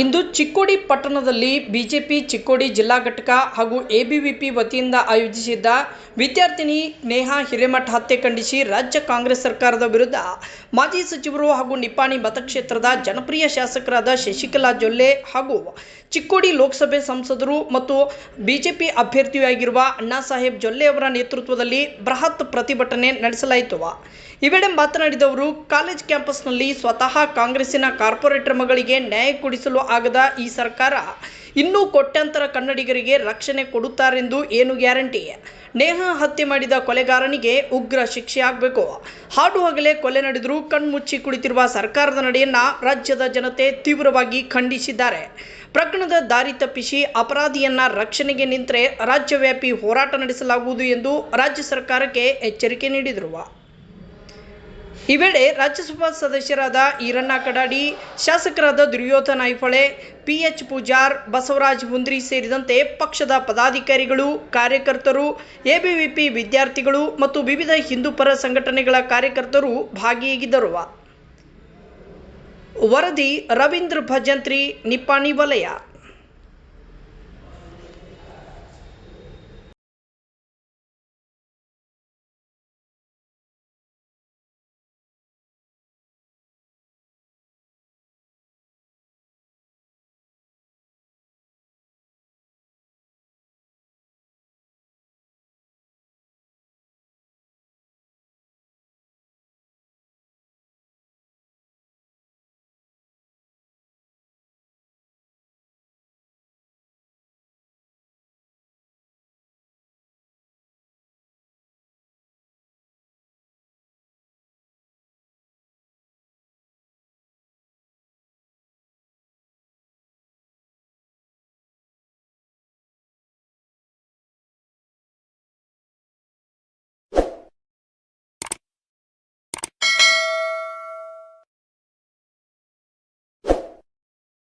ಇಂದು ಚಿಕ್ಕೋಡಿ ಪಟ್ಟಣದಲ್ಲಿ ಬಿಜೆಪಿ ಚಿಕ್ಕೋಡಿ ಜಿಲ್ಲಾ ಘಟಕ ಹಾಗೂ ಎಬಿವಿಪಿ ವತಿಯಿಂದ ಆಯೋಜಿಸಿದ್ದ ವಿದ್ಯಾರ್ಥಿನಿ ನೇಹಾ ಹಿರೇಮಠ ಹತ್ಯೆ ಖಂಡಿಸಿ ರಾಜ್ಯ ಕಾಂಗ್ರೆಸ್ ಸರ್ಕಾರದ ವಿರುದ್ಧ ಮಾಜಿ ಸಚಿವರು ಹಾಗೂ ನಿಪ್ಪಾಣಿ ಮತಕ್ಷೇತ್ರದ ಜನಪ್ರಿಯ ಶಾಸಕರಾದ ಶಶಿಕಲಾ ಜೊಲ್ಲೆ ಹಾಗೂ ಚಿಕ್ಕೋಡಿ ಲೋಕಸಭೆ ಸಂಸದರು ಮತ್ತು ಬಿಜೆಪಿ ಅಭ್ಯರ್ಥಿಯಾಗಿರುವ ಅಣ್ಣಾಸಾಹೇಬ್ ಜೊಲ್ಲೆ ಅವರ ನೇತೃತ್ವದಲ್ಲಿ ಬೃಹತ್ ಪ್ರತಿಭಟನೆ ನಡೆಸಲಾಯಿತು. ಈ ವೇಳೆ ಮಾತನಾಡಿದವರು, ಕಾಲೇಜ್ ಕ್ಯಾಂಪಸ್ನಲ್ಲಿ ಸ್ವತಃ ಕಾಂಗ್ರೆಸ್ಸಿನ ಕಾರ್ಪೊರೇಟರ್ ಮಗಳಿಗೆ ನ್ಯಾಯ ಕೊಡಿಸಲು ಆಗದ ಈ ಸರ್ಕಾರ ಇನ್ನೂ ಕೋಟ್ಯಾಂತರ ಕನ್ನಡಿಗರಿಗೆ ರಕ್ಷಣೆ ಕೊಡುತ್ತಾರೆಂದು ಏನು ಗ್ಯಾರಂಟಿ? ನೇಹಾ ಹತ್ಯೆ ಮಾಡಿದ ಕೊಲೆಗಾರನಿಗೆ ಉಗ್ರ ಶಿಕ್ಷೆ ಆಗಬೇಕು. ಹಾಡು ಹಗಲೇ ಕೊಲೆ ನಡೆದರೂ ಕಣ್ಮುಚ್ಚಿ ಕುಳಿತಿರುವ ಸರ್ಕಾರದ ನಡೆಯನ್ನು ರಾಜ್ಯದ ಜನತೆ ತೀವ್ರವಾಗಿ ಖಂಡಿಸಿದ್ದಾರೆ. ಪ್ರಕರಣದ ದಾರಿ ತಪ್ಪಿಸಿ ಅಪರಾಧಿಯನ್ನ ರಕ್ಷಣೆಗೆ ನಿಂತರೆ ರಾಜ್ಯವ್ಯಾಪಿ ಹೋರಾಟ ನಡೆಸಲಾಗುವುದು ಎಂದು ರಾಜ್ಯ ಸರ್ಕಾರಕ್ಕೆ ಎಚ್ಚರಿಕೆ ನೀಡಿದರು. ಈ ವೇಳೆ ರಾಜ್ಯಸಭಾ ಸದಸ್ಯರಾದ ಈರಣ್ಣ ಕಡಾಡಿ, ಶಾಸಕರಾದ ದುರ್ಯೋಧನ ಐಹೊಳೆ, ಪಿಎಚ್ ಪೂಜಾರ್, ಬಸವರಾಜ್ ಹುಂದ್ರಿ ಸೇರಿದಂತೆ ಪಕ್ಷದ ಪದಾಧಿಕಾರಿಗಳು, ಕಾರ್ಯಕರ್ತರು, ಎಬಿವಿಪಿ ವಿದ್ಯಾರ್ಥಿಗಳು ಮತ್ತು ವಿವಿಧ ಹಿಂದೂಪರ ಸಂಘಟನೆಗಳ ಕಾರ್ಯಕರ್ತರು ಭಾಗಿಯಾಗಿದ್ದರು. ವರದಿ ರವೀಂದ್ರ ಭಜಂತ್ರಿ, ನಿಪ್ಪಾಣಿ ವಲಯ.